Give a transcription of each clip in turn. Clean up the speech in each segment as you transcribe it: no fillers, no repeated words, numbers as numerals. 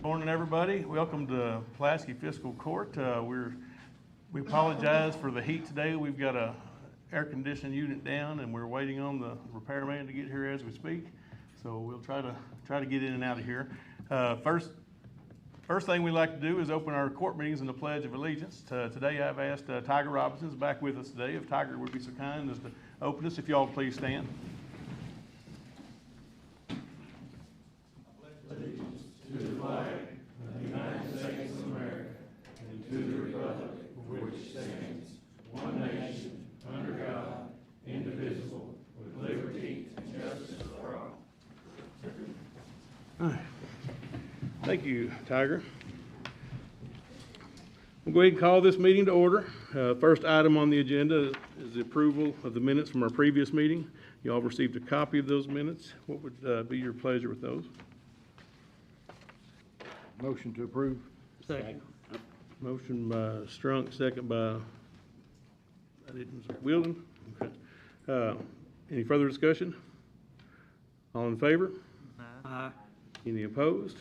Morning, everybody. Welcome to Pulaski Fiscal Court. We apologize for the heat today. We've got a air conditioning unit down, and we're waiting on the repairman to get here as we speak. So we'll try to get in and out of here. First thing we like to do is open our court meetings in the Pledge of Allegiance. Today I've asked Tiger Robinson is back with us today. If Tiger would be so kind as to open us, if y'all please stand. Allegiance to the flag of the United States of America and to the republic for which stands one nation under God, indivisible, with liberty and justice for all. All right. Thank you, Tiger. We'll go ahead and call this meeting to order. First item on the agenda is the approval of the minutes from our previous meeting. You all received a copy of those minutes. What would be your pleasure with those? Motion to approve. Second. Motion by Strunk, second by Wheeldon. Okay. Any further discussion? All in favor? Aye. Any opposed?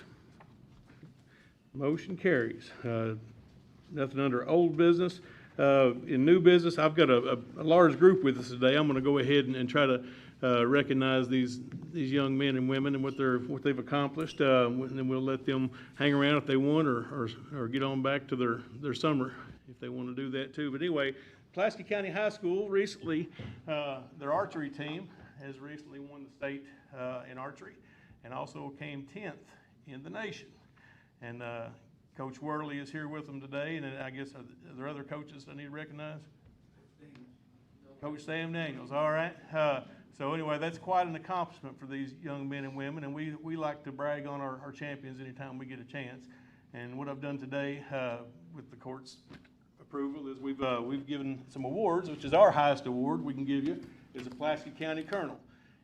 Motion carries. Nothing under old business. In new business, I've got a large group with us today. I'm going to go ahead and try to recognize these young men and women and what they've accomplished, and then we'll let them hang around if they want, or get on back to their summer if they want to do that too. But anyway, Pulaski County High School recently, their archery team has recently won the state in archery, and also came 10th in the nation. And Coach Worley is here with them today, and I guess are there other coaches I need to recognize? Coach Sam Daniels, all right. So anyway, that's quite an accomplishment for these young men and women, and we like to brag on our champions anytime we get a chance. And what I've done today with the court's approval is we've given some awards, which is our highest award we can give you, is a Pulaski County Colonel.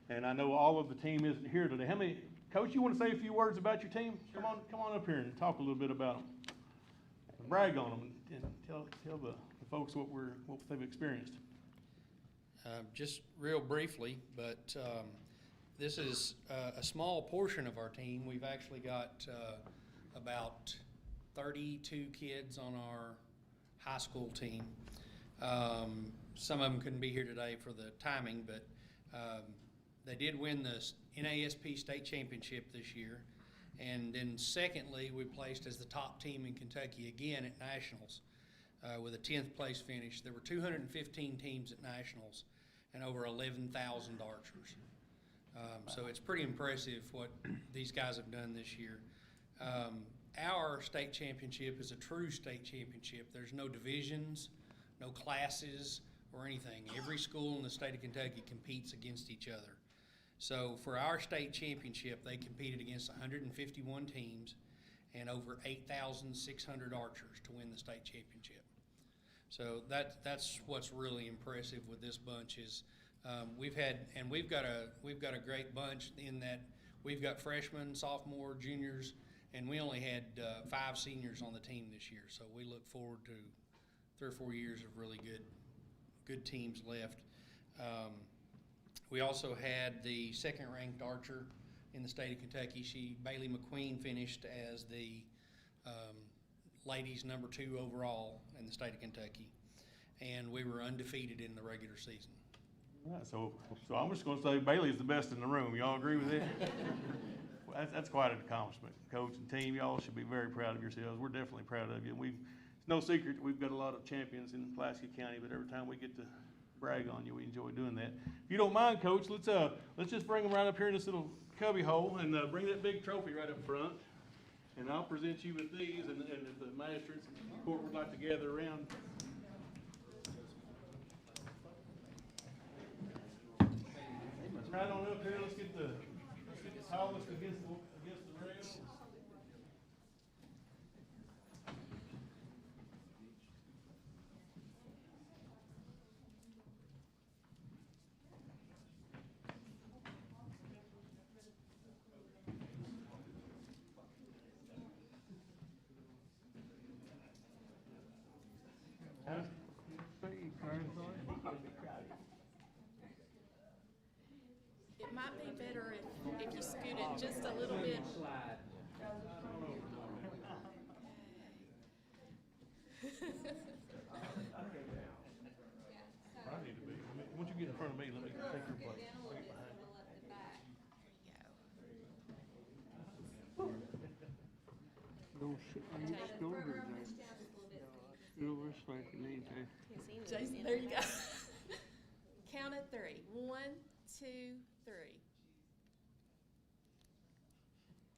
And I know all of the team isn't here today. How many, Coach, you want to say a few words about your team? Come on up here and talk a little bit about them. Brag on them and tell the folks what they've experienced. Just real briefly, but this is a small portion of our team. We've actually got about 32 kids on our high school team. Some of them couldn't be here today for the timing, but they did win the NASP state championship this year. And then secondly, we placed as the top team in Kentucky again at Nationals with a 10th place finish. There were 215 teams at Nationals and over 11,000 archers. So it's pretty impressive what these guys have done this year. Our state championship is a true state championship. There's no divisions, no classes or anything. Every school in the state of Kentucky competes against each other. So for our state championship, they competed against 151 teams and over 8,600 archers to win the state championship. So that's what's really impressive with this bunch is we've got a great bunch in that we've got freshmen, sophomore, juniors, and we only had 5 seniors on the team this year. So we look forward to 3 or 4 years of really good teams left. We also had the second-ranked archer in the state of Kentucky. Bailey McQueen finished as the ladies number 2 overall in the state of Kentucky, and we were undefeated in the regular season. Yeah, so I'm just going to say Bailey's the best in the room. Y'all agree with that? Well, that's quite an accomplishment. Coach and team, y'all should be very proud of yourselves. We're definitely proud of you. It's no secret we've got a lot of champions in Pulaski County, but every time we get to brag on you, we enjoy doing that. If you don't mind, Coach, let's just bring them right up here in this little cubby hole and bring that big trophy right up front. And I'll present you with these, and if the magistrates and the court would like to gather around. Right on up here, let's get the tallest against the rail. It might be better if you scoot it just a little bit. I need to be. Once you get in front of me, let me take your place. I'll get behind you. Don't shoulder that. Silver like an anything. Jason, there you go. Count at 3. 1, 2, 3.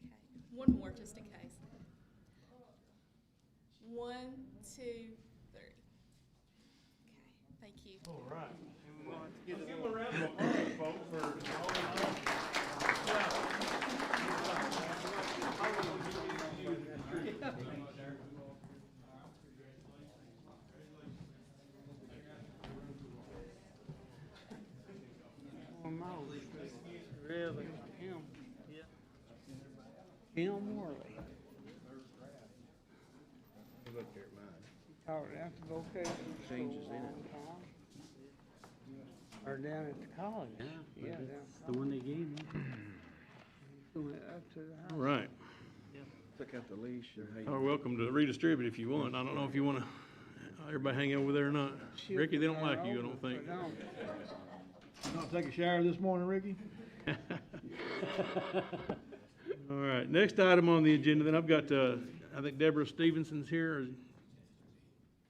Okay. One more just in case. 1, 2, 3. Okay. Thank you. All right. Let's give them a round of applause, folks, for holding Really? Him? Yeah. Him Worley. Look there at mine. Taught after vocation Changes school in it. one time. Or down at the college. Yeah, down at The one they gave me. the went up to the house. All right. Took out the leash. You're welcome to redistribute if you want. I don't know if you want to, everybody hang over there or not. Ricky, they don't like you, I don't think. Not take a shower this morning, Ricky? All right, next item on the agenda, then I've got, I think Deborah Stevenson's here.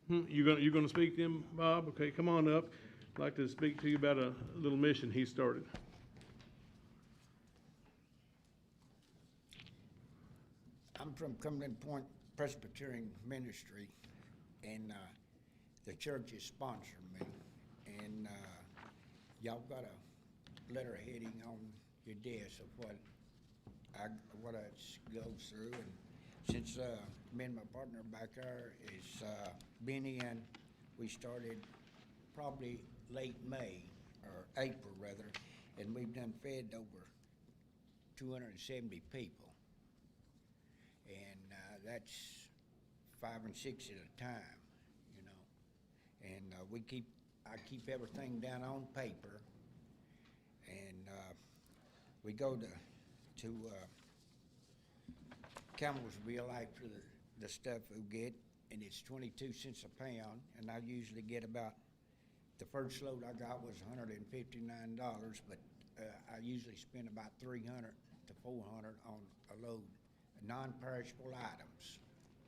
You gonna speak to him, Bob? Okay, come on up. I'd like to speak to you about a little mission he started. I'm from Cumberland Point Presbyterian Ministry, and the church is sponsoring me. And y'all got a letter heading on your desk of what I goes through. And since me and my partner back there is been in, we started probably late May, or April rather, and we've done fed over 270 people. And that's 5 and 6 at a time, you know. And I keep everything down on paper. And we go to Campbellsville after the stuff we get, and it's 22 cents a pound. And I usually get about, the first load I got was $159, but I usually spend about $300 to $400 on a load of non-perishable items,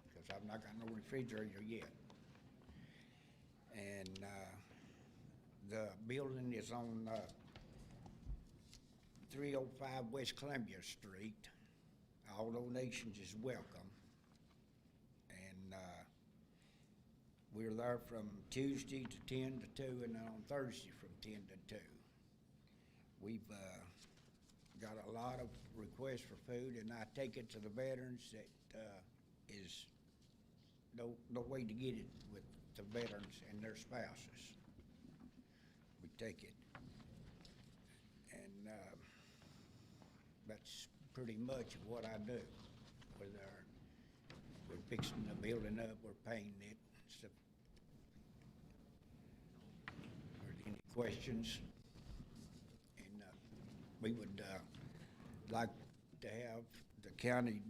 because I've not got no refrigerator yet. And the building is on 305 West Columbia Street. All donations is welcome. And we're there from Tuesday to 10 to 2, and then on Thursday from 10 to 2. We've got a lot of requests for food, and I take it to the veterans that is no way to get it with the veterans and their spouses. We take it. And that's pretty much of what I do. We're fixing the building up, we're painting it, stuff. Are there any questions? And we would like to have the county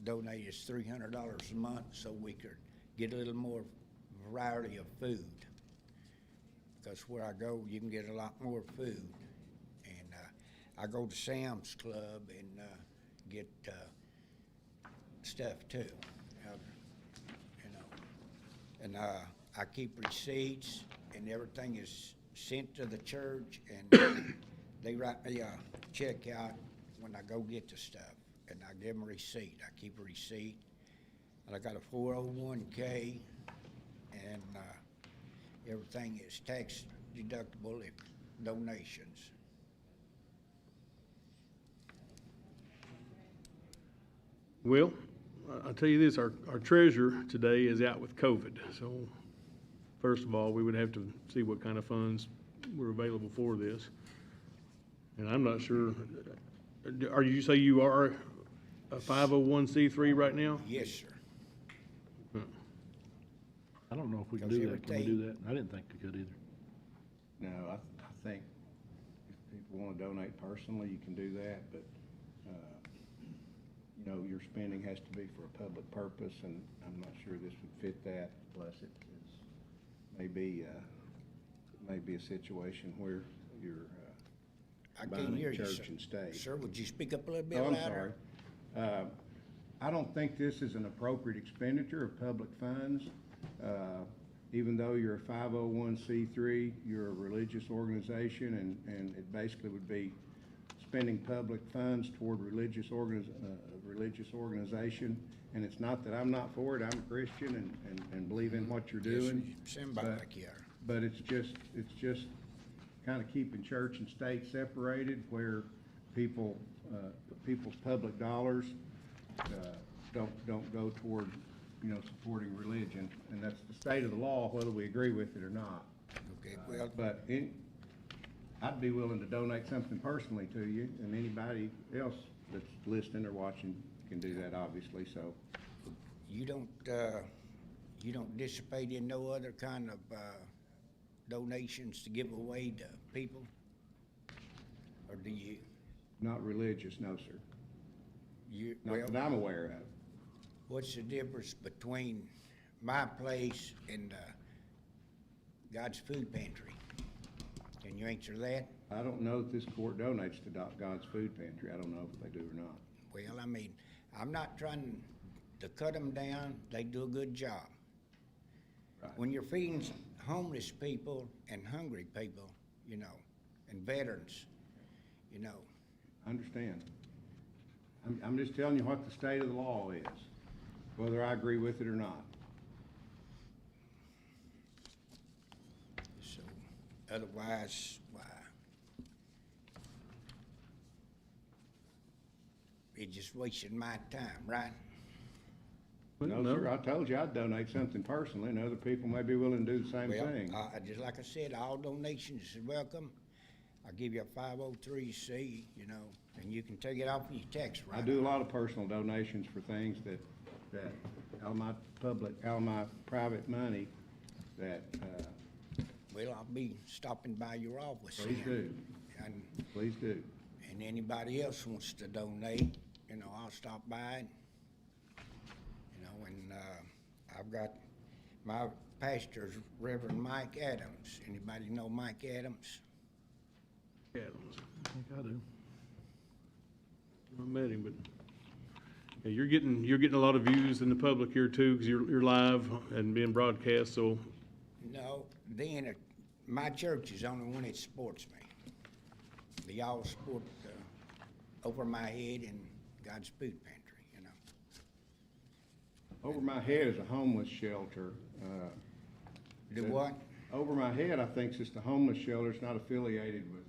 donate us $300 a month so we could get a little more variety of food. Because where I go, you can get a lot more food. And I go to Sam's Club and get stuff too, you know. And I keep receipts, and everything is sent to the church, and they write me a check out when I go get the stuff, and I give them a receipt. I keep a receipt, and I got a 401k, and everything is tax deductible if donations. Well, I'll tell you this, our treasurer today is out with COVID. So first of all, we would have to see what kind of funds were available for this. And I'm not sure, you say you are a 501c3 right now? Yes, sir. I don't know if we can Because do that. Can we do everything- that? I didn't think we could either. No, I think if people want to donate personally, you can do that, but you know, your spending has to be for a public purpose, and I'm not sure this would fit that, plus it is, maybe a situation where you're I can't buying hear a you, sir. church and state. Sir, would you speak up a little bit Oh, I'm louder? sorry. I don't think this is an appropriate expenditure of public funds. Even though you're a 501c3, you're a religious organization, and it basically would be spending public funds toward religious organization. And it's not that I'm not for it, I'm a Christian and believe in what you're Yes, doing. you seem like you are. But it's just kind of keeping church and state separated, where people's public dollars don't go toward, you know, supporting religion, and that's the state of the law, whether we agree with it or not. Okay, well, But I'd be willing to donate something personally to you, and anybody else that's listening or watching can do that, obviously, so. you don't dissipate in no other kind of donations to give away to people? Or do you? Not religious, no, sir. Not Well, that I'm aware of. what's the difference between my place and God's Food Pantry? Can you answer that? I don't know if this court donates to God's Food Pantry. I don't know if they do or not. Well, I mean, I'm not trying to cut them down. They do a good job. Right. When you're feeding homeless people and hungry people, you know, and veterans, you know, I understand. I'm just telling you what the state of the law is, whether I agree with it or not. so otherwise, why? It's just wasting my time, right? No, sir, I told you I'd donate something personally, and other people may be willing to do the same Well, thing. just like I said, all donations are welcome. I'll give you a 503C, you know, and you can take it off of your tax I write. do a lot of personal donations for things that out of my private money, that, Well, I'll be stopping by your office. please here. do, And, please do. and anybody else wants to donate, you know, I'll stop by and, you know, and, I've got, my pastor's Reverend Mike Adams. Anybody know Mike Adams? Adams. I think I do. I met him, but yeah, you're getting a lot of views in the public here too, because you're live and being broadcast, so No, then, my church is the only one that supports me. They all support, Over My Head and God's Food Pantry, you know. Over My Head is a homeless shelter. Do what? Over My Head, I think, is just a homeless shelter. It's not affiliated with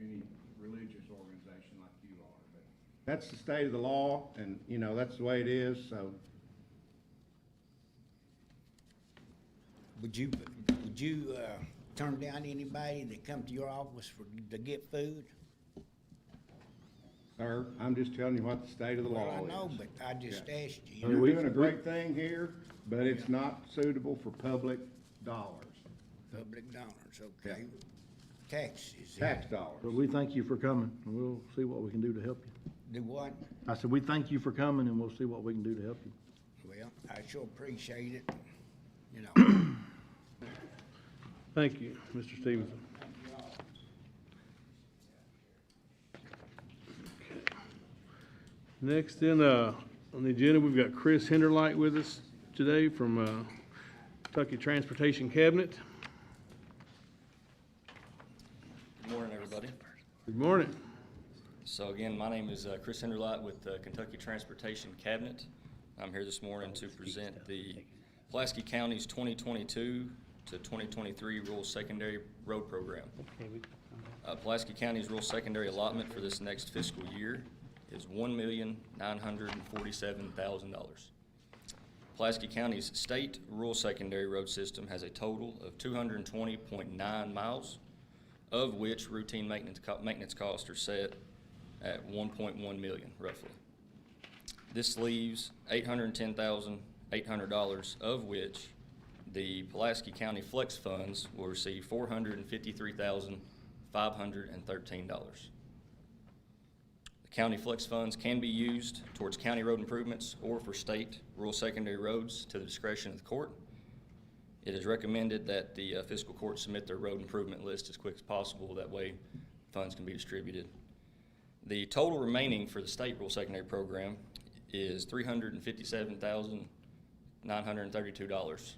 any religious organization like you are. But that's the state of the law, and, you know, that's the way it is, so. Would you turn down anybody that come to your office to get food? Sir, I'm just telling you what the state of the law Well, is. I know, but I just asked you. You're doing a great thing here, but it's not suitable for public dollars, Public dollars, okay. Taxes. tax dollars. But we thank you for coming, and we'll see what we can do to help you. Do what? I said, we thank you for coming, and we'll see what we can do to help you. Well, I sure appreciate it, you know. thank you, Mr. Stevenson. Next on the agenda, we've got Chris Hinderlight with us today from Kentucky Transportation Cabinet. Good morning, everybody. Good morning. So again, my name is Chris Henderlight with Kentucky Transportation Cabinet. I'm here this morning to present the Pulaski County's 2022 to 2023 Rural Secondary Road Program. Pulaski County's rural secondary allotment for this next fiscal year is $1,947,000. Pulaski County's state rural secondary road system has a total of 220.9 miles, of which routine maintenance costs are set at $1.1 million, roughly. This leaves $810,800, of which the Pulaski County Flex Funds will receive $453,513. The County flex funds can be used towards county road improvements or for state rural secondary roads to the discretion of the court. It is recommended that the fiscal court submit their road improvement list as quick as possible. That way funds can be distributed. The total remaining for the state rural secondary program is $357,932.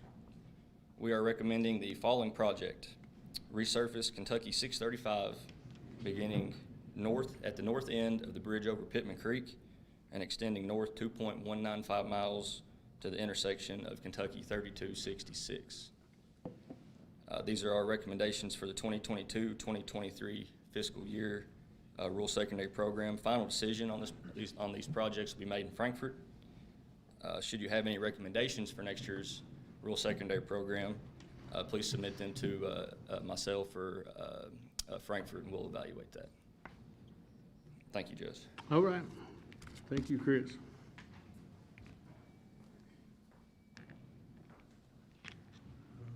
We are recommending the following project: resurface Kentucky 635 beginning north at the north end of the bridge over Pittman Creek and extending north 2.195 miles to the intersection of Kentucky 3266. These are our recommendations for the 2022-2023 fiscal year rural secondary program. Final decision on these projects will be made in Frankfort. Should you have any recommendations for next year's rural secondary program, please submit them to myself or Frankfort, and we'll evaluate that. Thank you, Judge. All right. Thank you, Chris.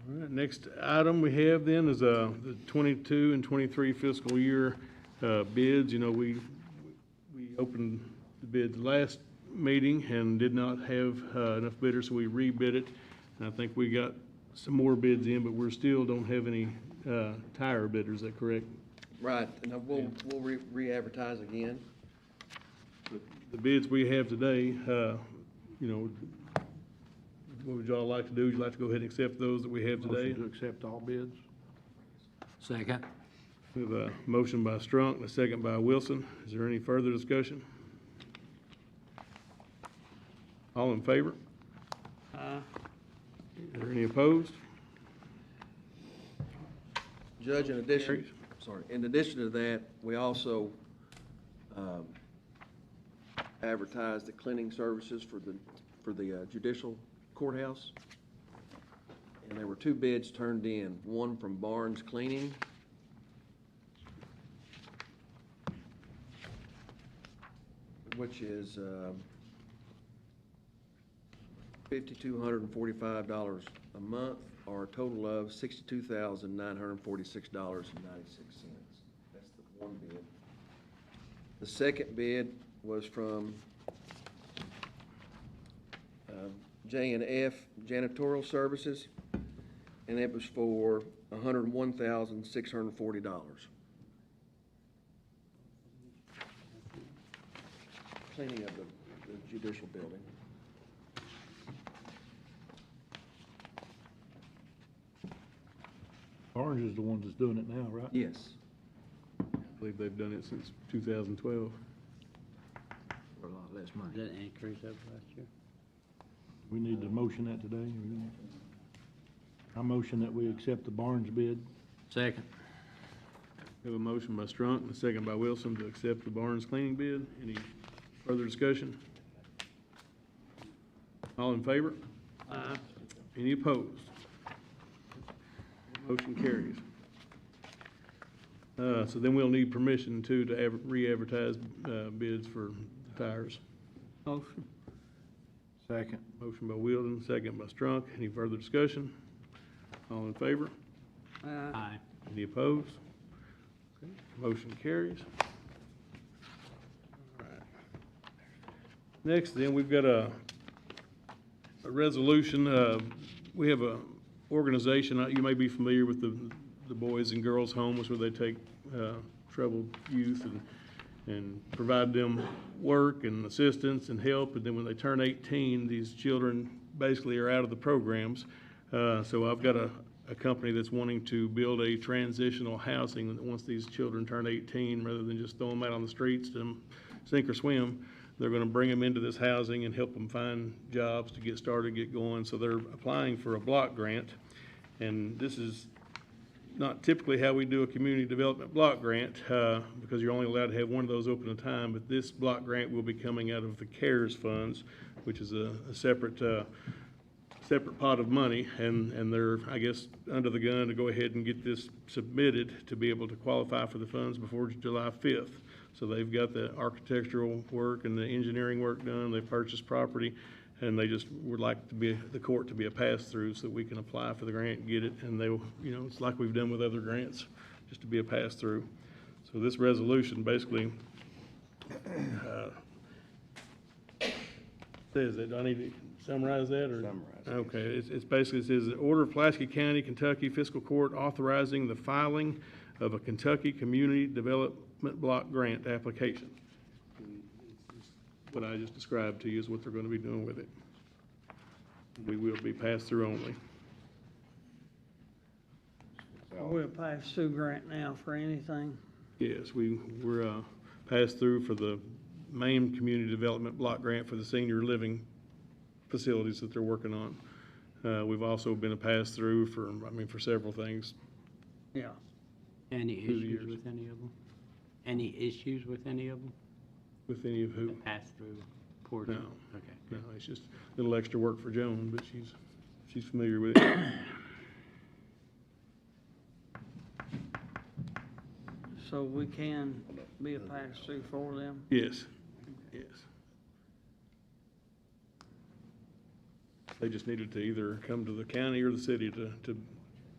All right, next item we have then is the 22 and 23 fiscal year bids. You know, we opened the bids last meeting and did not have enough bidders, so we rebid it. And I think we got some more bids in, but we still don't have any tire bidders. Is that correct? Right, and we'll re-advertise again. The bids we have today, you know, what would y'all like to do? Would you like to go ahead and accept those that we have today? Motion to accept all bids. Second. We have a motion by Strunk and a second by Wilson. Is there any further discussion? All in favor? Are there any opposed? Judge, in addition to that, we also advertised the cleaning services for the judicial courthouse. And there were 2 bids turned in, one from Barnes Cleaning, which is $5,245 a month, or a total of $62,946.96. That's the one bid. The second bid was from J&F Janitorial Services, and it was for $101,640. Cleaning of the judicial building. Orange is the one that's doing it now, right? Yes. I believe they've done it since 2012. For a lot less money. Did that increase over last year? We need to motion that today. I motion that we accept the Barnes bid. Second. We have a motion by Strunk and a second by Wilson to accept the Barnes cleaning bid. Any further discussion? All in favor? Aye. Any opposed? Motion carries. So then we'll need permission to re-advertise bids for tires. Motion. Second. Motion by Wheeldon, second by Strunk. Any further discussion? All in favor? Aye. Any opposed? Okay, motion carries. All right. Next, then, we've got a resolution. We have a organization, you may be familiar with the Boys and Girls Homes, where they take troubled youth and provide them work and assistance and help. And then when they turn 18, these children basically are out of the programs. So I've got a company that's wanting to build a transitional housing that once these children turn 18, rather than just throw them out on the streets to sink or swim, they're going to bring them into this housing and help them find jobs to get started, get going. So they're applying for a block grant. And this is not typically how we do a community development block grant, because you're only allowed to have one of those open at a time. But this block grant will be coming out of the CARES funds, which is a separate pot of money. And they're, I guess, under the gun to go ahead and get this submitted to be able to qualify for the funds before July 5th. So they've got the architectural work and the engineering work done. They've purchased property, and they just would like the court to be a pass-through so that we can apply for the grant and get it. And they, it's like we've done with other grants, just to be a pass-through. So this resolution basically Says that, do I need to summarize that, or? Summarize it. Okay, it's basically, it says, the order of Pulaski County, Kentucky Fiscal Court authorizing the filing of a Kentucky Community Development Block Grant application. What I just described to you is what they're gonna be doing with it. We will be pass-through only. We'll pass through grant now for anything. Yes, we're pass-through for the main community development block grant for the senior living facilities that they're working on. We've also been a pass-through for several things. Yeah. Any Through the issues years. with any of them? Any issues with any of them? With any of who? The pass-through portion? No. Okay. No, it's just a little extra work for Joan, but she's familiar with it. So we can be a pass-through for them? Yes, yes. They just needed to either come to the county or the city to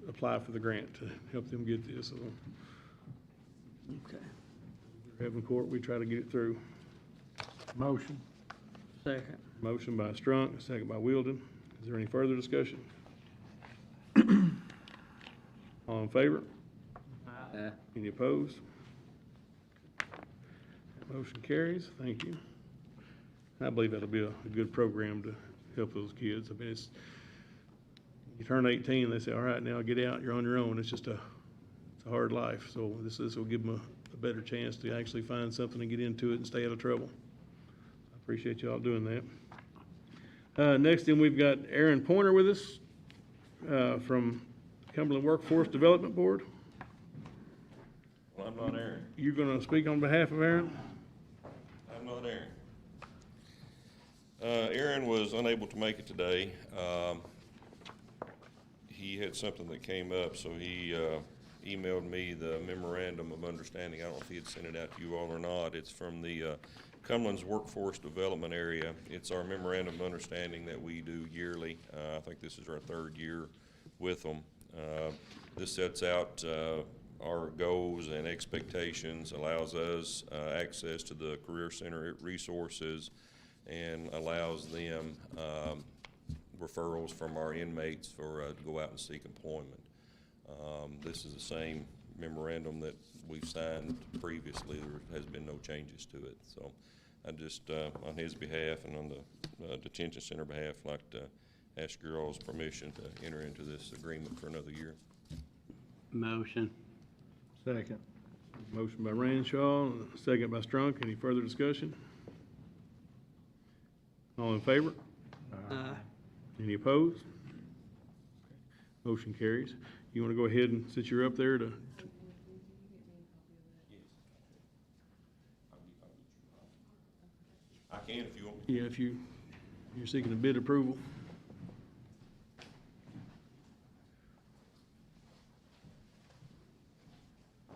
apply for the grant to help them get this. So Okay. having court, we try to get it through. Motion. Second. Motion by Strunk, second by Wielden. Is there any further discussion? All in favor? Any opposed? Motion carries. Thank you. I believe that'll be a good program to help those kids. I mean, you turn 18, they say, all right, now get out, you're on your own. It's a hard life. So this will give them a better chance to actually find something and get into it and stay out of trouble. I appreciate y'all doing that. Next then, we've got Aaron Pointer with us from Cumberland Workforce Development Board. Well, I'm not Aaron. You're going to speak on behalf of Aaron? I'm not Aaron. Aaron was unable to make it today. He had something that came up, so he emailed me the memorandum of understanding. I don't know if he had sent it out to you all or not. It's from the Cumberland's Workforce Development Area. It's our memorandum of understanding that we do yearly. I think this is our third year with them. This sets out our goals and expectations, allows us access to the Career Center resources, and allows them referrals from our inmates for to go out and seek employment. This is the same memorandum that we've signed previously. There has been no changes to it. So I just, on his behalf and on the detention center behalf, like to ask your all's permission to enter into this agreement for another year. Motion. Second. Motion by Ranshaw, second by Strunk. Any further discussion? All in favor? Any opposed? Motion carries. You want to go ahead and, since you're up there, to I can if you want me. yeah, if you're seeking a bid approval.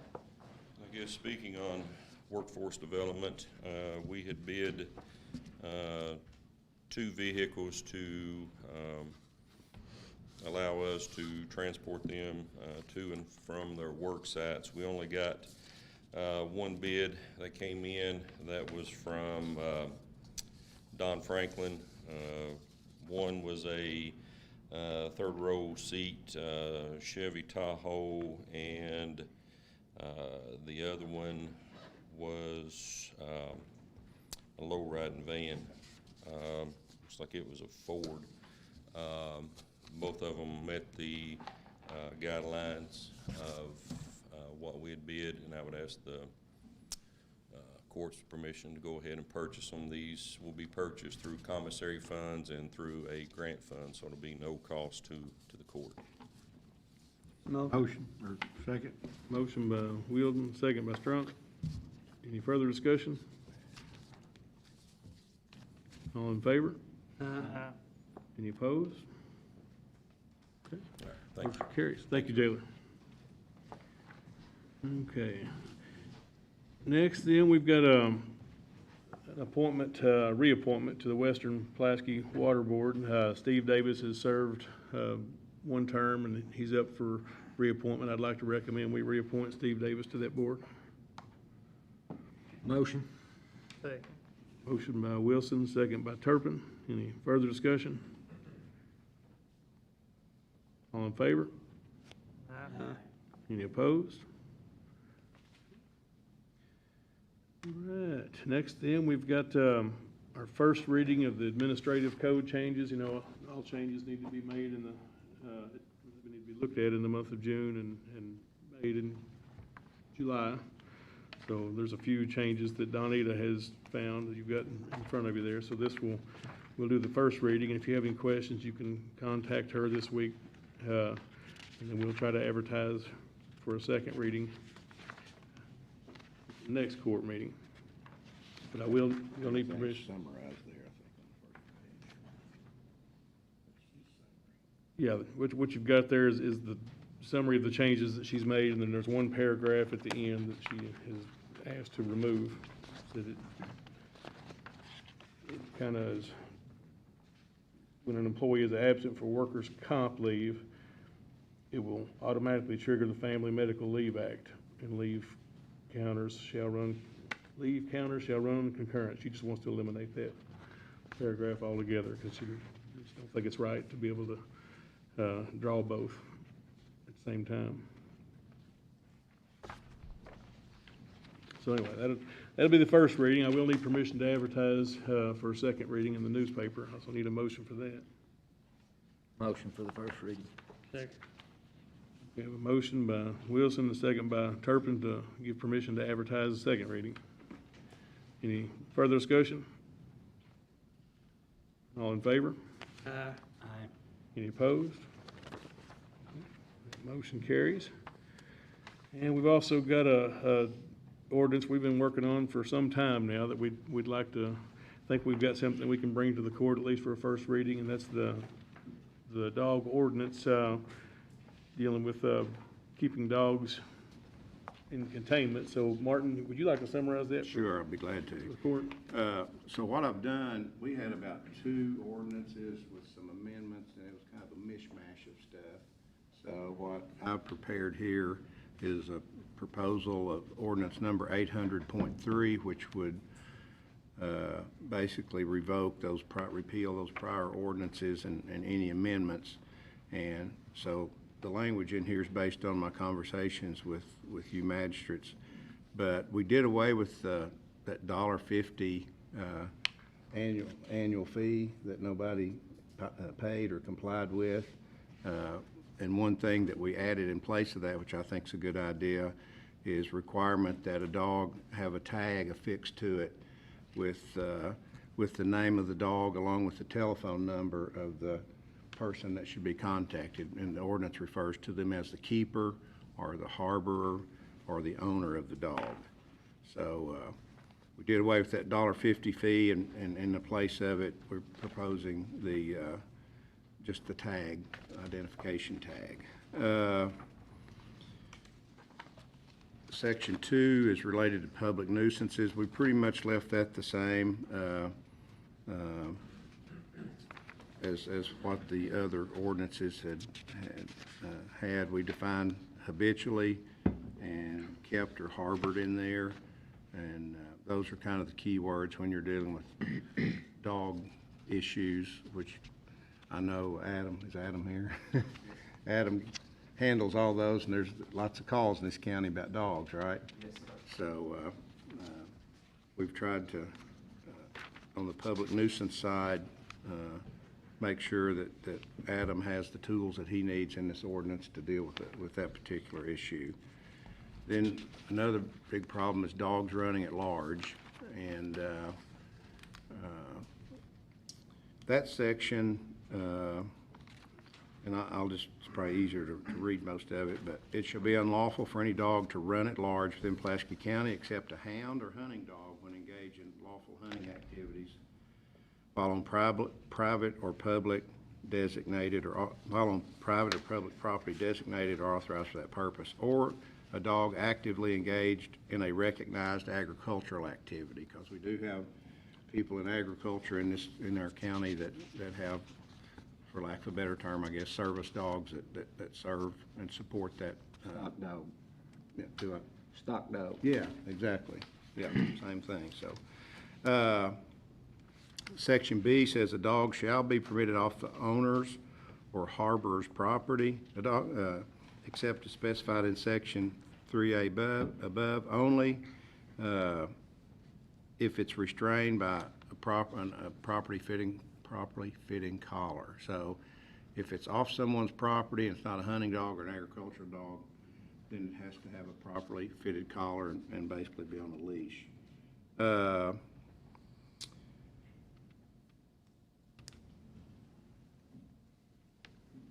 I guess speaking on workforce development, we had bid 2 vehicles to allow us to transport them to and from their work sites. We only got one bid that came in. That was from Don Franklin. One was a third row seat Chevy Tahoe, and the other one was a low riding van. Looks like it was a Ford. Both of them met the guidelines of what we had bid, and I would ask the court's permission to go ahead and purchase them. These will be purchased through commissary funds and through a grant fund, so it'll be no cost to the court. Motion, or second. Motion by Wielden, second by Strunk. Any further discussion? All in favor? Any opposed? Okay. All right, thank you. Motion carries. Thank you, Jailer. Okay. Next, then, we've got an appointment, reappointment to the Western Pulaski Water Board. Steve Davis has served one term, and he's up for reappointment. I'd like to recommend we reappoint Steve Davis to that board. Motion. Second. Motion by Wilson, second by Turpin. Any further discussion? All in favor? Any opposed? All right, next then, we've got our first reading of the administrative code changes. You know, all changes need to be made in the, we need to be looked at in the month of June and made in July. So there's a few changes that Donita has found that you've got in front of you there. So we'll do the first reading, and if you have any questions, you can contact her this week. And then we'll try to advertise for a second reading next court meeting. But you'll need permission. Summarized there, I think, on the first page. Yeah, what you've got there is the summary of the changes that she's made, and then there's one paragraph at the end that she has asked to remove. So that it kind of is, when an employee is absent for workers' comp leave, it will automatically trigger the Family Medical Leave Act, and leave counters shall run concurrent. She just wants to eliminate that paragraph altogether, because she just don't think it's right to be able to draw both at the same time. So anyway, that'll be the first reading. I will need permission to advertise for a second reading in the newspaper. I also need a motion for that. Motion for the first reading. Second. We have a motion by Wilson, a second by Turpin to give permission to advertise the second reading. Any further discussion? All in favor? Aye. Any opposed? Motion carries. And we've also got a ordinance we've been working on for some time now that we'd like to, think we've got something we can bring to the court, at least for a first reading, and that's the dog ordinance dealing with keeping dogs in containment. So Martin, would you like to summarize that? Sure, I'll be glad to. For the court? So what I've done, we had about 2 ordinances with some amendments, and it was kind of a mishmash of stuff. So what I've prepared here is a proposal of ordinance number 800.3, which would basically revoke those, repeal those prior ordinances and any amendments. And so the language in here is based on my conversations with you magistrates. But we did away with that $1.50 annual fee that nobody paid or complied with. And one thing that we added in place of that, which I think is a good idea, is requirement that a dog have a tag affixed to it with the name of the dog along with the telephone number of the person that should be contacted. And the ordinance refers to them as the keeper or the harborer or the owner of the dog. So we did away with that $1.50 fee, and in the place of it, we're proposing the just the tag, identification tag. Section 2 is related to public nuisances. We pretty much left that the same as what the other ordinances had. We defined habitually and kept or harbored in there, and those are kind of the key words when you're dealing with dog issues, which I know Adam, is Adam here? Adam handles all those, and there's lots of calls in this county about dogs, right? Yes, sir. So we've tried to, on the public nuisance side, make sure that Adam has the tools that he needs in this ordinance to deal with that particular issue. Then another big problem is dogs running at large, and that section, and I'll just, it's probably easier to read most of it, but it shall be unlawful for any dog to run at large within Pulaski County except a hound or hunting dog when engaged in lawful hunting activities while on private or public designated, or while on private or public property designated or authorized for that purpose, or a dog actively engaged in a recognized agricultural activity, because we do have people in agriculture in our county that have, for lack of a better term, I guess, service dogs that serve and support that. Stock dog. Yeah, do I? Stock dog. Yeah, exactly. Yeah, same thing. So Section B says a dog shall be permitted off the owner's or harborer's property, except as specified in Section 3A above only, if it's restrained by a properly fitting collar. So if it's off someone's property and it's not a hunting dog or an agricultural dog, then it has to have a properly fitted collar and basically be on a leash.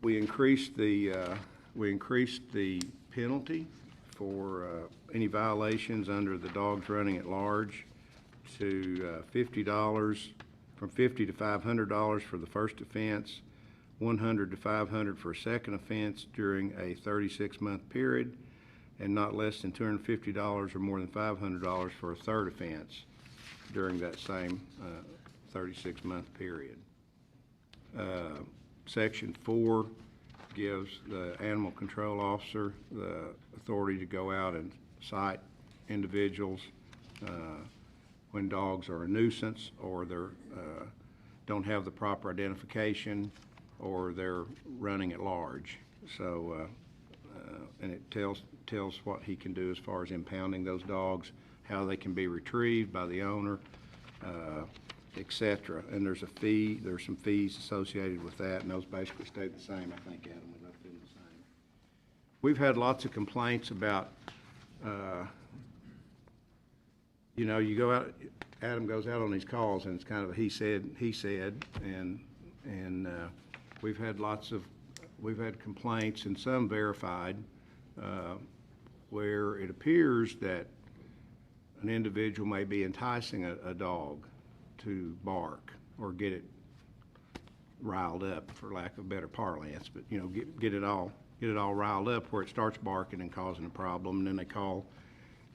We increased the penalty for any violations under the dogs running at large to $50, from $50 to $500 for the first offense, $100 to $500 for a second offense during a 36-month period, and not less than $250 or more than $500 for a third offense during that same 36-month period. Section 4 gives the animal control officer the authority to go out and cite individuals when dogs are a nuisance or they're don't have the proper identification or they're running at large. So, and it tells what he can do as far as impounding those dogs, how they can be retrieved by the owner, etc. And there's a fee, there's some fees associated with that, and those basically stay the same. I think, Adam, we left them the same. We've had lots of complaints about, you know, you go out, Adam goes out on these calls, and it's kind of a he said, and we've had complaints, and some verified, where it appears that an individual may be enticing a dog to bark or get it riled up, for lack of better parlance, but you know, get it all riled up where it starts barking and causing a problem, and then they call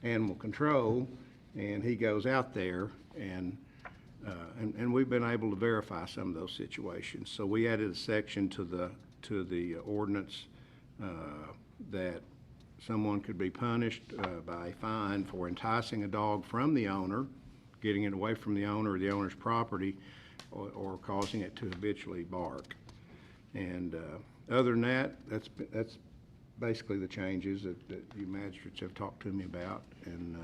animal control, and he goes out there, and we've been able to verify some of those situations. So we added a section to the ordinance that someone could be punished by a fine for enticing a dog from the owner, getting it away from the owner or the owner's property, or causing it to habitually bark. And other than that, that's basically the changes that you magistrates have talked to me about, and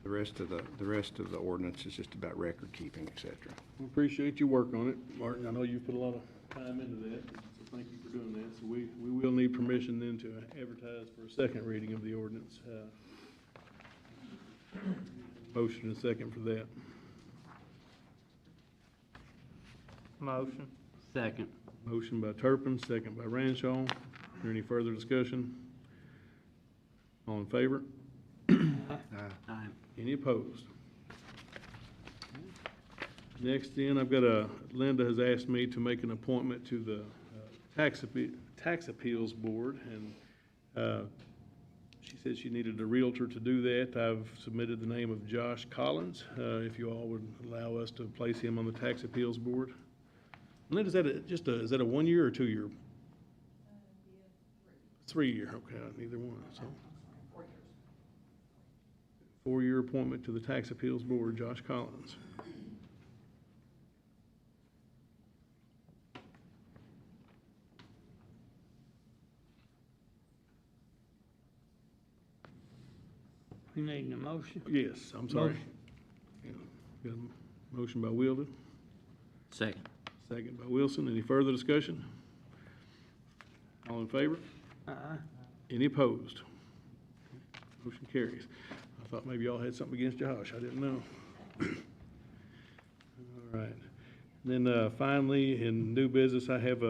the rest of the ordinance is just about record keeping, etc. We appreciate your work on it, Martin. I know you put a lot of time into that, so thank you for doing that. So we will need permission then to advertise for a second reading of the ordinance. Motion and second for that. Motion. Second. Motion by Turpin, second by Ranshaw. Is there any further discussion? All in favor? Aye. Any opposed? Next then, Linda has asked me to make an appointment to the Tax Appeals Board, and she said she needed a realtor to do that. I've submitted the name of Josh Collins, if you all would allow us to place him on the Tax Appeals Board. Linda, is that a 1 year or 2 year? 3 year, okay, neither one, so. 4 year appointment to the Tax Appeals Board, Josh Collins. You need a motion? Yes, I'm sorry. Yeah, got a motion by Wielden, Second. second by Wilson. Any further discussion? All in favor? Aye. Any opposed? Motion carries. I thought maybe y'all had something against Josh. I didn't know. All right. Then finally, in new business, I have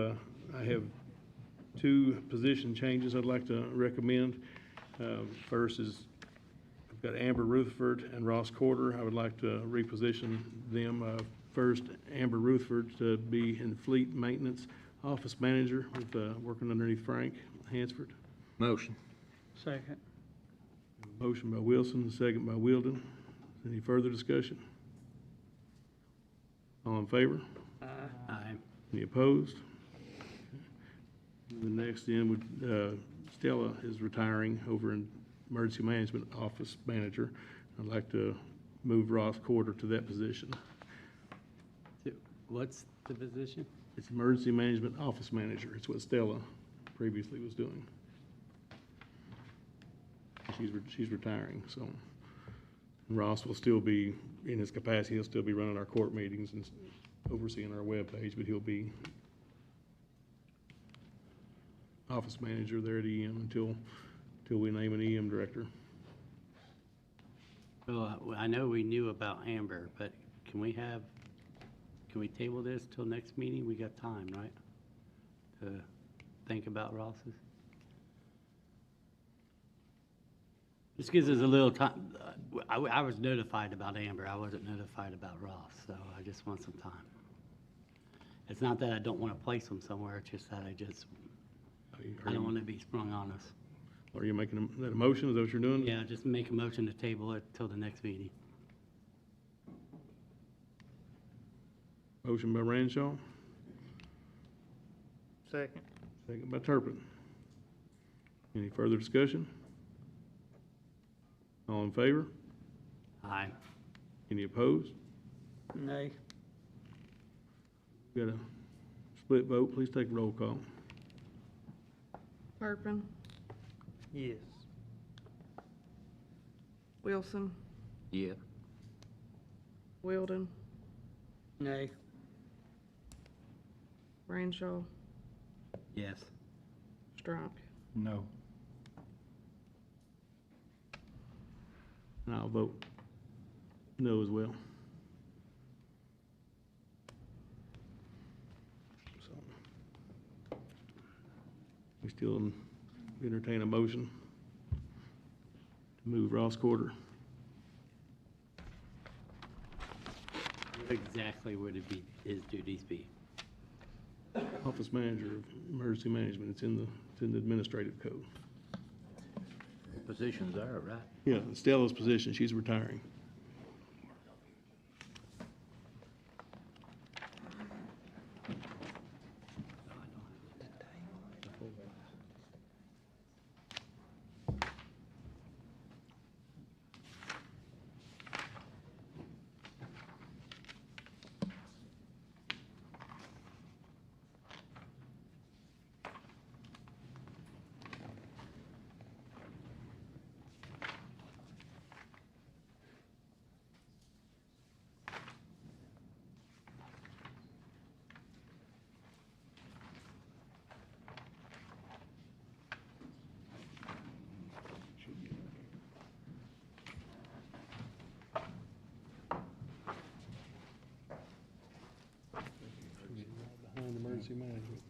2 position changes I'd like to recommend. First is I've got Amber Rutherford and Ross Corder. I would like to reposition them. First, Amber Rutherford to be in fleet maintenance office manager with working underneath Frank Hansford. Motion. Second. Motion by Wilson, second by Wielden. Any further discussion? All in favor? Aye. Any opposed? The next then would, Stella is retiring over in Emergency Management Office Manager. I'd like to move Ross Corder to that position. What's the position? It's Emergency Management Office Manager. It's what Stella previously was doing. She's retiring, so Ross will still be, in his capacity, he'll still be running our court meetings and overseeing our webpage, but he'll be office manager there at EM until we name an EM director. Well, I know we knew about Amber, but can we table this till next meeting? We got time, right? To think about Ross's? This gives us a little time. I was notified about Amber. I wasn't notified about Ross, so I just want some time. It's not that I don't want to place them somewhere, it's just that I don't want to be sprung on us. Are you making that a motion? Is that what you're doing? Yeah, just make a motion to table it till the next meeting. Motion by Ranshaw, Second. second by Turpin. Any further discussion? All in favor? Aye. Any opposed? Nay. Got a split vote. Please take a roll call. Turpin, Yes. Wilson, Yeah. Wilden, Nay. Ranshaw, Yes. Strunk. No. And I'll vote no as well. So, we still entertain a motion to move Ross Corder. What exactly would it be, his duties be? Office Manager of Emergency Management. It's in the administrative code. Positions are, right? Yeah, Stella's position, she's retiring. Behind Emergency Management.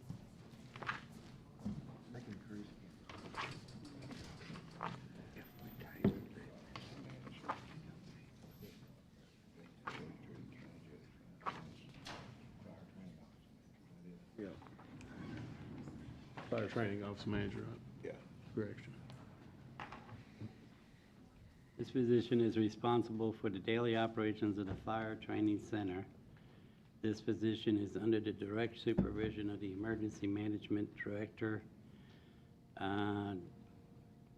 Yeah. Fire Training Office Manager, Yeah. correction. This position is responsible for the daily operations of the Fire Training Center. This position is under the direct supervision of the Emergency Management Director,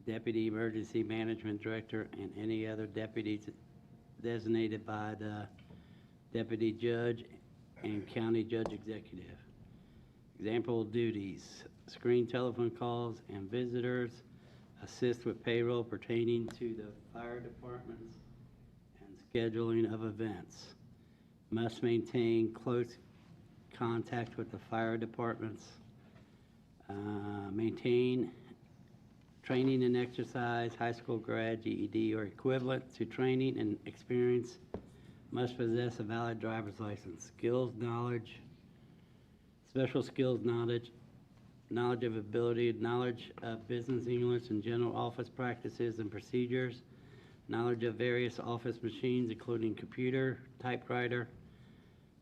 Deputy Emergency Management Director, and any other deputies designated by the Deputy Judge and County Judge Executive. Example duties: screen telephone calls and visitors, assist with payroll pertaining to the fire departments, and scheduling of events. Must maintain close contact with the fire departments. Maintain training and exercise, high school grad, GED, or equivalent to training and experience. Must possess a valid driver's license. Skills, knowledge, special skills, knowledge of ability, knowledge of business English and general office practices and procedures, knowledge of various office machines, including computer, typewriter,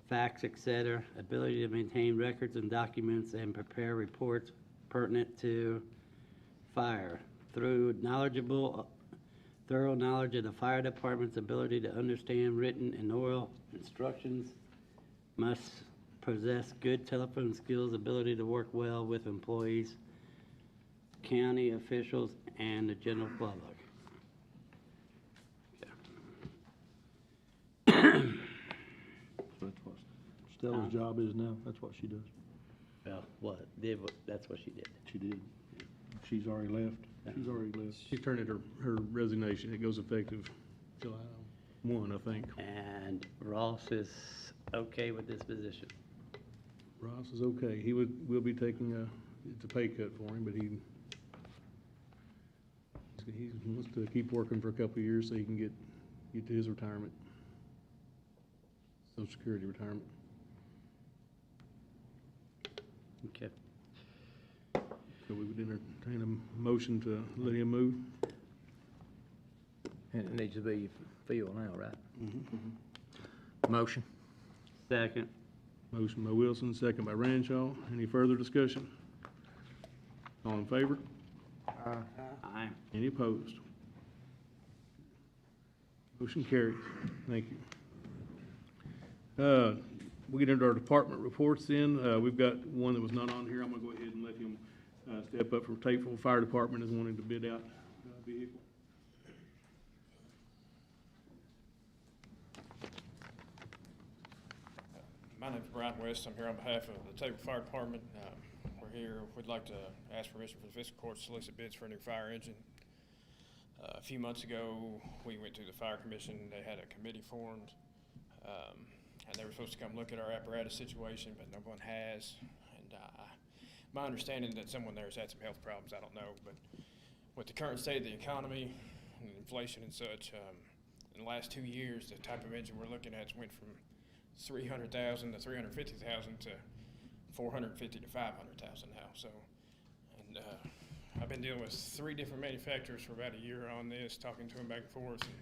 fax, etc., ability to maintain records and documents and prepare reports pertinent to fire. Through thorough knowledge of the fire department's ability to understand written and oral instructions. Must possess good telephone skills, ability to work well with employees, county officials, and the general public. Stella's job is now, that's what she does. Well, that's what she did. She did. She's already left. She's already left. She's turned in her resignation. It goes effective July 1, I think. And Ross is okay with this position. Ross is okay. Will be taking it's a pay cut for him, but he wants to keep working for a couple of years so he can get to his retirement. Social Security retirement. Okay. So we would entertain a motion to let him move. And it needs to be filled now, right? Motion. Second. Motion by Wilson, second by Ranshaw. Any further discussion? All in favor? Aye. Any opposed? Motion carries. Thank you. We get into our department reports then. We've got one that was not on here. I'm gonna go ahead and let him step up. From Tateville Fire Department is wanting to bid out a vehicle. My name's Brian West. I'm here on behalf of the Tateville Fire Department. We're here, we'd like to ask permission for the fiscal court to solicit bids for a new fire engine. A few months ago, we went to the fire commission. They had a committee formed, and they were supposed to come look at our apparatus situation, but no one has. And my understanding that someone there has had some health problems, I don't know, but with the current state of the economy and inflation and such, in the last 2 years, the type of engine we're looking at went from $300,000 to $350,000 to $450,000 to $500,000 now. So, and I've been dealing with 3 different manufacturers for about a year on this, talking to them back and forth. And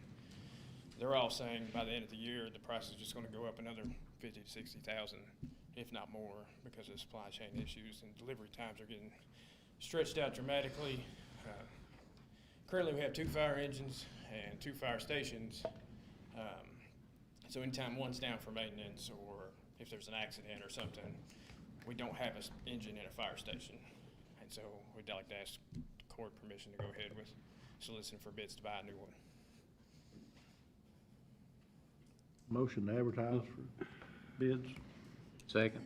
they're all saying by the end of the year the price is just going to go up another $50,000 to $60,000, if not more, because of supply chain issues and delivery times are getting stretched out dramatically. Currently, we have 2 fire engines and 2 fire stations. So anytime one's down for maintenance or if there's an accident or something, we don't have an engine in a fire station. And so we'd like to ask court permission to go ahead with soliciting for bids to buy a new one. Motion to advertise for bids. Second.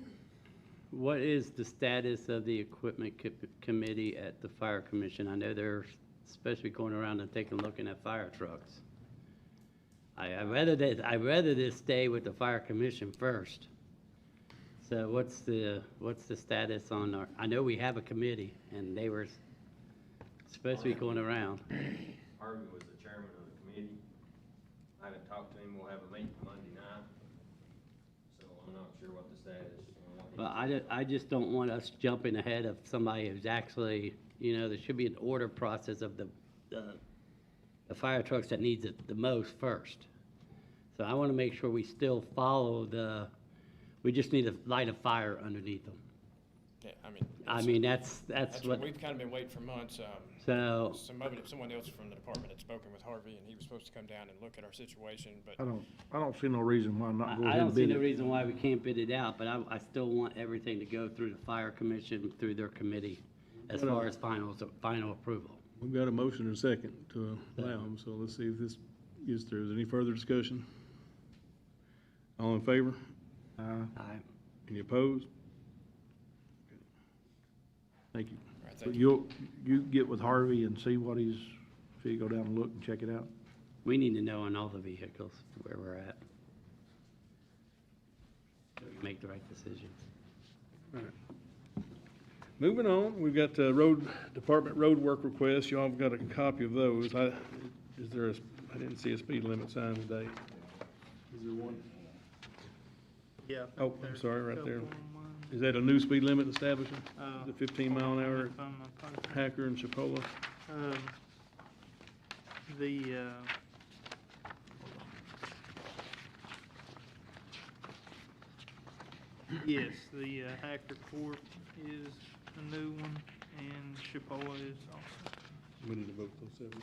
What is the status of the equipment committee at the fire commission? I know they're especially going around and taking a look at fire trucks. I'd rather this stay with the fire commission first. So what's the status on our, I know we have a committee and they were supposed to be going around. Harvey was the chairman of the committee. I haven't talked to him. We'll have a meeting Monday night. So I'm not sure what the status is. Well, I just don't want us jumping ahead of somebody who's actually, there should be an order process of the fire trucks that needs it the most first. So I want to make sure we still follow we just need to light a fire underneath them. Yeah, that's what. We've kind of been waiting for months. So. Someone else from the department had spoken with Harvey, and he was supposed to come down and look at our situation, but. I don't see no reason why not go I ahead don't and see bid no it. reason why we can't bid it out, but I still want everything to go through the fire commission, through their committee, as far as final approval. We've got a motion and a second to allow them, so let's see if this gets through. Is there any further discussion? All in favor? Aye. Any opposed? Okay. Thank you. All right, So thank you. you get with Harvey and see what he's, so you go down and look and check it out. We need to know on all the vehicles where we're at. So we make the right decisions. All right. Moving on, we've got road department road work requests. Y'all have got a copy of those. I didn't see a speed limit sign today. Is there one? Yeah. Oh, I'm sorry, right there. Is that a new speed limit establishment? The 15 mile an hour at Hacker and Chipola? Yes, the Hacker Court is a new one, and Chipola is also. We need to vote those seven.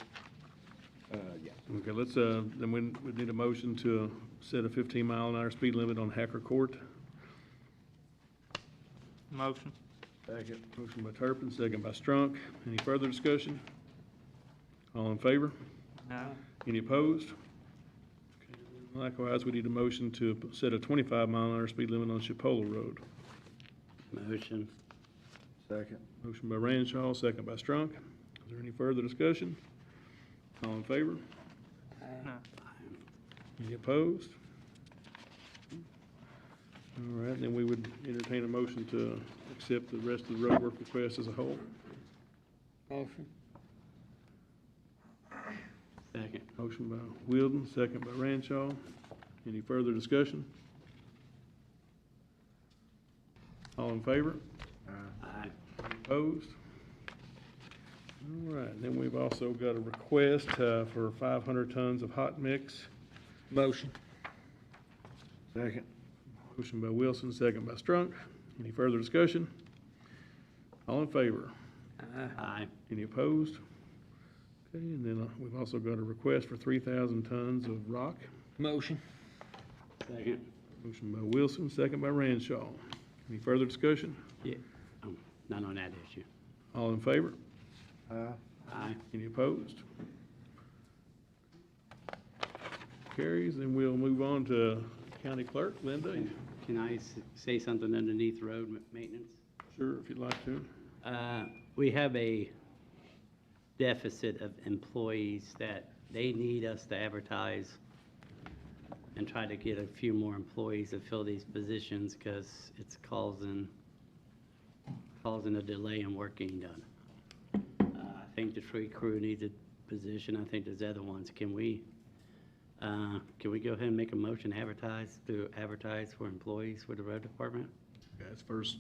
Yeah. Okay, let's, then we need a motion to set a 15 mile an hour speed limit on Hacker Court. Motion. Second. Motion by Turpin, second by Strunk. Any further discussion? All in favor? No. Any opposed? Okay. Likewise, we need a motion to set a 25-mile-an-hour speed limit on Chipola Road. Motion. Second. Motion by Ranshaw, second by Strunk. Is there any further discussion? All in favor? No. Any opposed? All right, then we would entertain a motion to accept the rest of the roadwork request as a whole. Motion. Second. Motion by Wilden, second by Ranshaw. Any further discussion? All in favor? Aye. Opposed? All right, then we've also got a request for 500 tons of hot mix. Motion. Second. Motion by Wilson, second by Strunk. Any further discussion? All in favor? Aye. Any opposed? Okay, and then we've also got a request for 3,000 tons of rock. Motion. Second. Motion by Wilson, second by Ranshaw. Any further discussion? Yeah, none on that issue. All in favor? Aye. Any opposed? Carries, and we'll move on to County Clerk. Linda? Can I say something underneath road maintenance? Sure, if you'd like to. We have a deficit of employees that they need us to advertise and try to get a few more employees to fill these positions because it's causing a delay in work getting done. I think the tree crew needs a position. I think there's other ones. Can we go ahead and make a motion to advertise for employees for the road department? That's first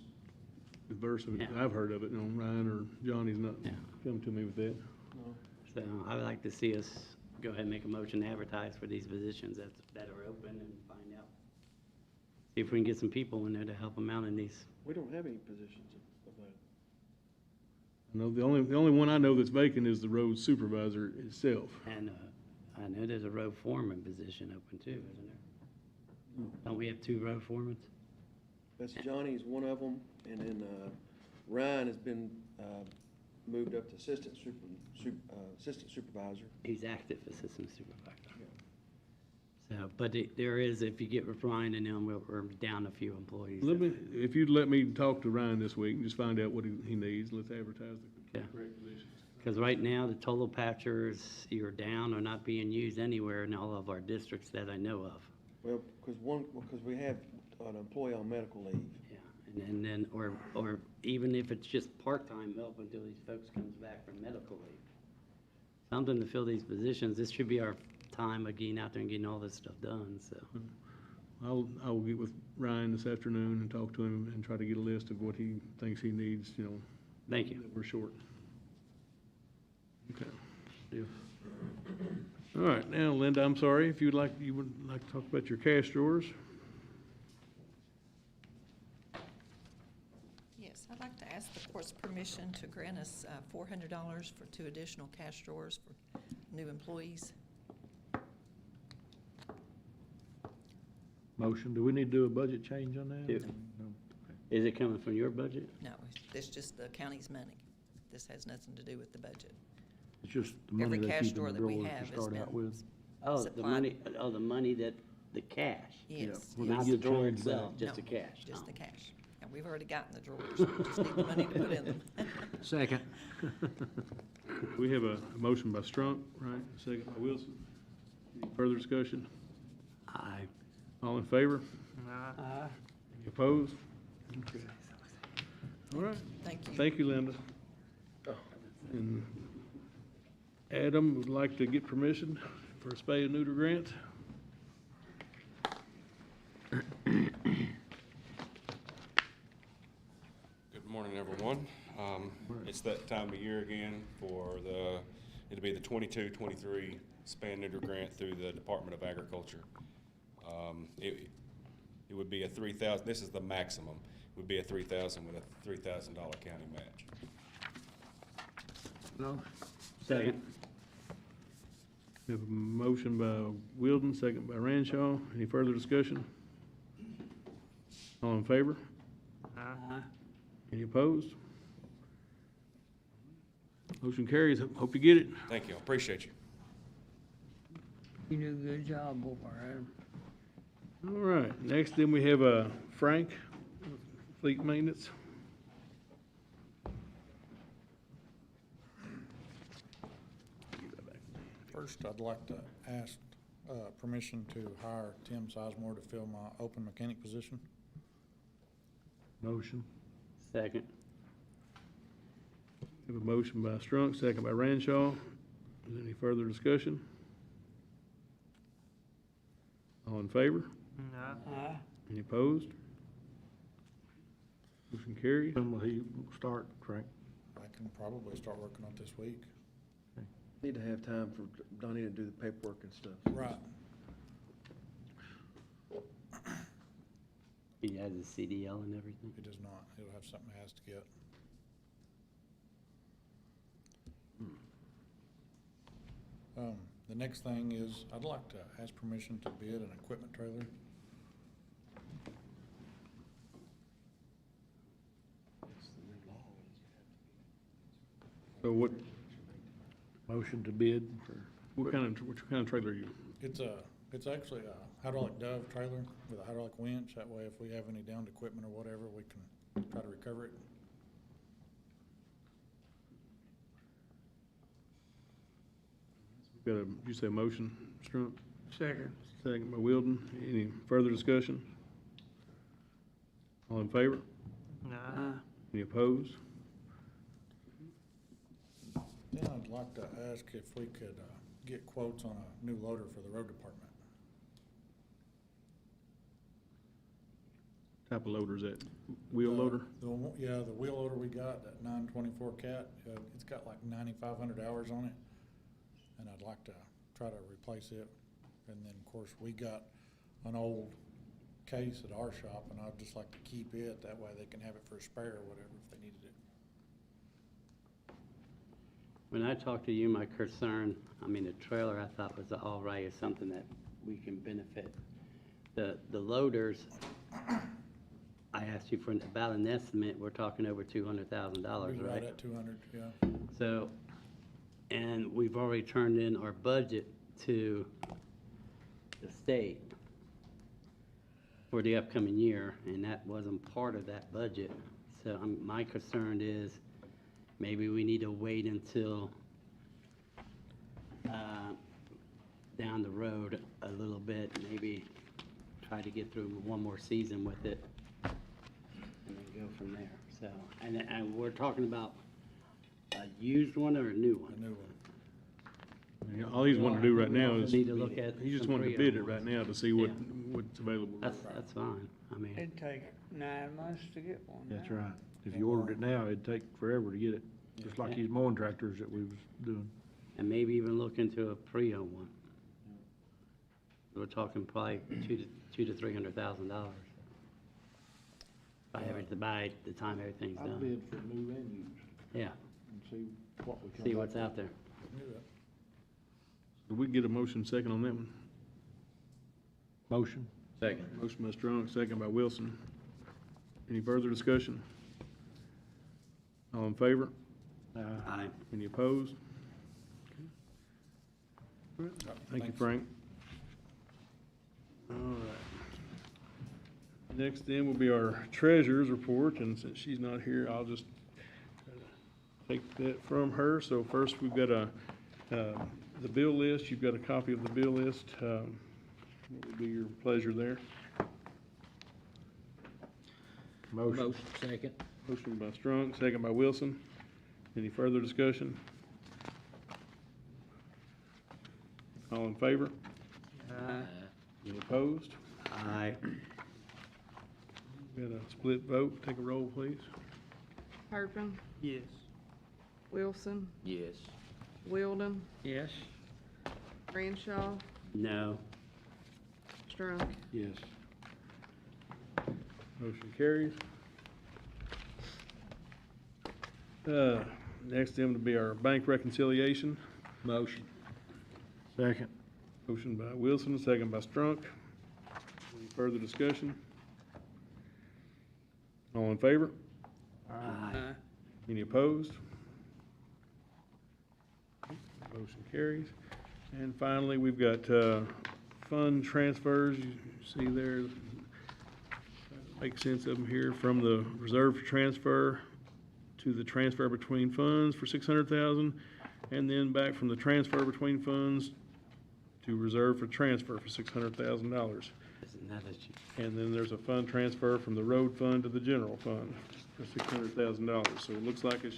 verse of it. Yeah. I've heard of it. Ryan or Johnny's not Yeah. come to me with that. So I would like to see us go ahead and make a motion to advertise for these positions that are open and find out. See if we can get some people in there to help them out in these. We don't have any positions of that. No, the only one I know that's vacant is the road supervisor itself. And I know there's a road foreman position open too, isn't there? Don't we have 2 road foremans? That's Johnny's one of them, and then Ryan has been moved up to assistant supervisor. He's active assistant supervisor. So, but there is, if you get with Ryan and them, we're down a few employees. If you'd let me talk to Ryan this week and just find out what he needs, let's advertise the Yeah. correct positions. Because right now, the total patchers either down or not being used anywhere in all of our districts that I know of. Well, because we have an employee on medical leave. Yeah, and then, or even if it's just part-time help until these folks comes back from medical leave. Something to fill these positions. This should be our time of getting out there and getting all this stuff done, so. I will get with Ryan this afternoon and talk to him and try to get a list of what he thinks he needs, Thank you. that we're short. Okay. Deal. All right, now Linda, I'm sorry, if you would like to talk about your cash drawers. Yes, I'd like to ask the court's permission to grant us $400 for 2 additional cash drawers for new employees. Motion. Do we need to do a budget change on that? Yeah. No. Is it coming from your budget? No, it's just the county's money. This has nothing to do with the budget. It's just the money Every they cash keep in drawer the that we drawers have to has start out been with. Oh, supplied. the money the cash. Yes, Well, Not you the get drawer change itself, back. just the No, cash. just Oh. the cash. And we've already gotten the drawers. We just need the money to put in them. Second. We have a motion by Strunk, right, second by Wilson. Any further discussion? Aye. All in favor? Aye. Any opposed? Okay. All right. Thank you. Thank you, Linda. And Adam would like to get permission for a spay and neuter grant. Good morning, everyone. It's that time of year again for it'll be the 22-23 spay and neuter grant through the Department of Agriculture. It would be a $3,000, this is the maximum, would be a $3,000 with a $3,000 county match. No. Second. We have a motion by Wilden, second by Ranshaw. Any further discussion? All in favor? Aye. Any opposed? Motion carries. Hope you get it. Thank you, I appreciate you. You do a good job over there. All right, next then we have, Frank, Fleet Maintenance. First, I'd like to ask permission to hire Tim Sizemore to fill my open mechanic position. Motion. Second. Have a motion by Strunk, second by Ranshaw. Is there any further discussion? All in favor? Aye. Any opposed? Motion carries. When will he start, Frank? I can probably start working on it this week. Need to have time for Donnie to do the paperwork and stuff. Right. He has his CDL and everything. He does not. He'll have something he has to get. The next thing is, I'd like to ask permission to bid an equipment trailer. So what, Motion to bid for, what kind of trailer are you? It's actually a hydraulic dove trailer with a hydraulic winch. That way, if we have any downed equipment or whatever, we can try to recover it. Got a, did you say motion, Strunk? Second. Second by Wilden. Any further discussion? All in favor? Aye. Any opposed? Then I'd like to ask if we could get quotes on a new loader for the road department. Type of loader is that? Wheel loader? Yeah, the wheel loader we got, that 924 cat, it's got like 9,500 hours on it. And I'd like to try to replace it. And then, of course, we got an old case at our shop, and I'd just like to keep it. That way they can have it for a spare or whatever if they needed it. When I talked to you, my concern, I mean, the trailer I thought was all right, is something that we can benefit. The loaders, I asked you for about an estimate, we're talking over $200,000, We're right? right at 200, yeah. So, and we've already turned in our budget to the state for the upcoming year, and that wasn't part of that budget. So my concern is maybe we need to wait until down the road a little bit, maybe try to get through one more season with it and then go from there. So, and we're talking about a used one or a new one? A new one. Yeah, all he's wanting to do right now is, Need to look at he just some wanted to bid it pre-owned right ones. now to see what's available. That's fine. I mean, It'd take 9 months to get one. that's now. right. If you ordered it now, it'd take forever to get it, just like these mowing tractors that we was doing. and maybe even look into a pre-owned one. We're talking probably $200,000 to $300,000. By having to buy it the time everything's I'd done. bid for new and used Yeah, and see what we can. see what's out there. Did we get a motion second on that one? Motion. Second. Motion by Strong, second by Wilson. Any further discussion? All in favor? Aye. Any opposed? Okay. Thank you, Frank. All right. Next then will be our treasurer's report, and since she's not here, I'll just take that from her. So first, we've got the bill list. You've got a copy of the bill list. What would be your pleasure there? Motion. Second. Motion by Strunk, second by Wilson. Any further discussion? All in favor? Aye. Any opposed? Aye. Got a split vote. Take a roll, please. Turpin, Yes. Wilson, Yes. Wilden, Yes. Ranshaw, No. Strunk. Yes. Motion carries. Next item to be our bank reconciliation. Motion. Second. Motion by Wilson, second by Strunk. Any further discussion? All in favor? Aye. Any opposed? Motion carries. And finally, we've got fund transfers. You see there, make sense of them here, from the reserve for transfer to the transfer between funds for $600,000, and then back from the transfer between funds to reserve for transfer for $600,000. And then there's a fund transfer from the road fund to the general fund for $600,000. So it looks like it's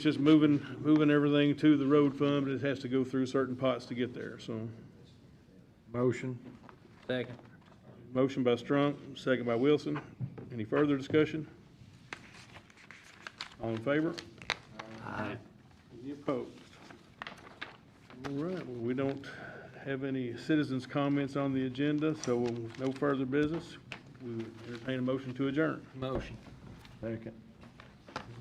just moving everything to the road fund, but it has to go through certain pots to get there, so. Motion. Second. Motion by Strunk, second by Wilson. Any further discussion? All in favor? Aye. Any opposed? All right, well, we don't have any citizens' comments on the agenda, so with no further business, we would entertain a motion to adjourn. Motion. Second.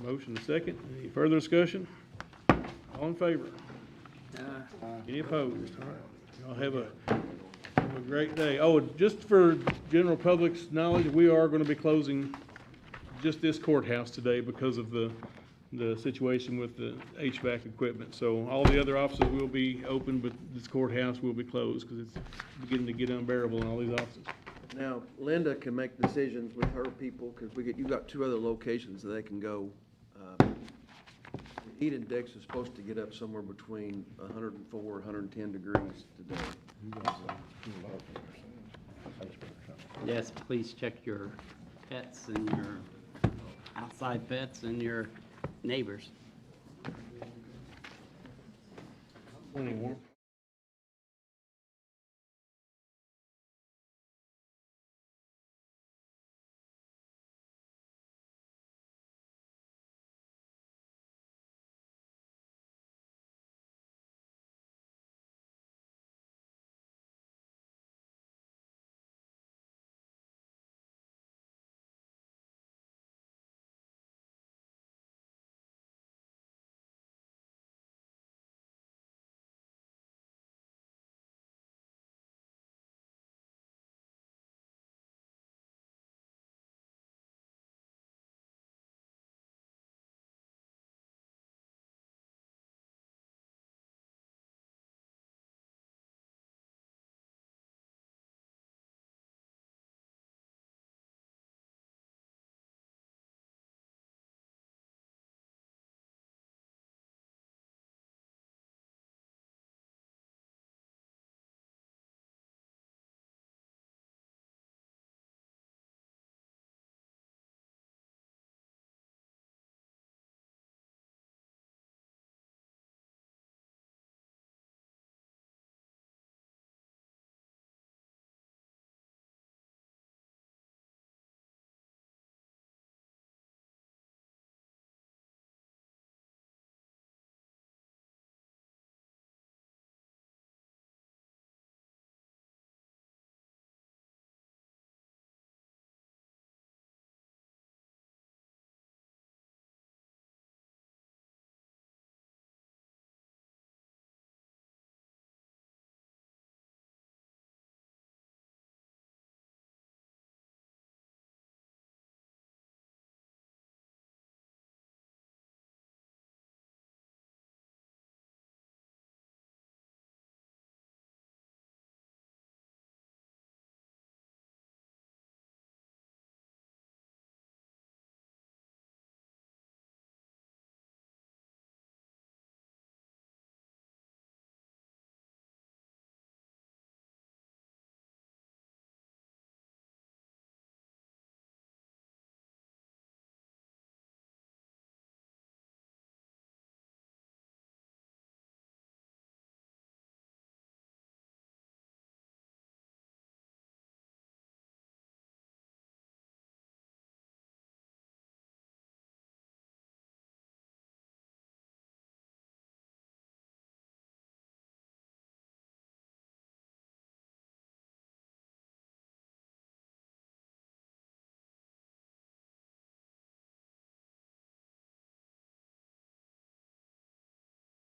Motion and second. Any further discussion? All in favor? Any opposed? All right. Y'all have a great day. Oh, just for general public's knowledge, we are going to be closing just this courthouse today because of the situation with the HVAC equipment. So all the other offices will be open, but this courthouse will be closed because it's beginning to get unbearable in all these offices. Now, Linda can make decisions with her people, because you've got 2 other locations that they can go. The heat index is supposed to get up somewhere between 104 and 110 degrees today. Yes, please check your pets and your outside pets and your neighbors. 21.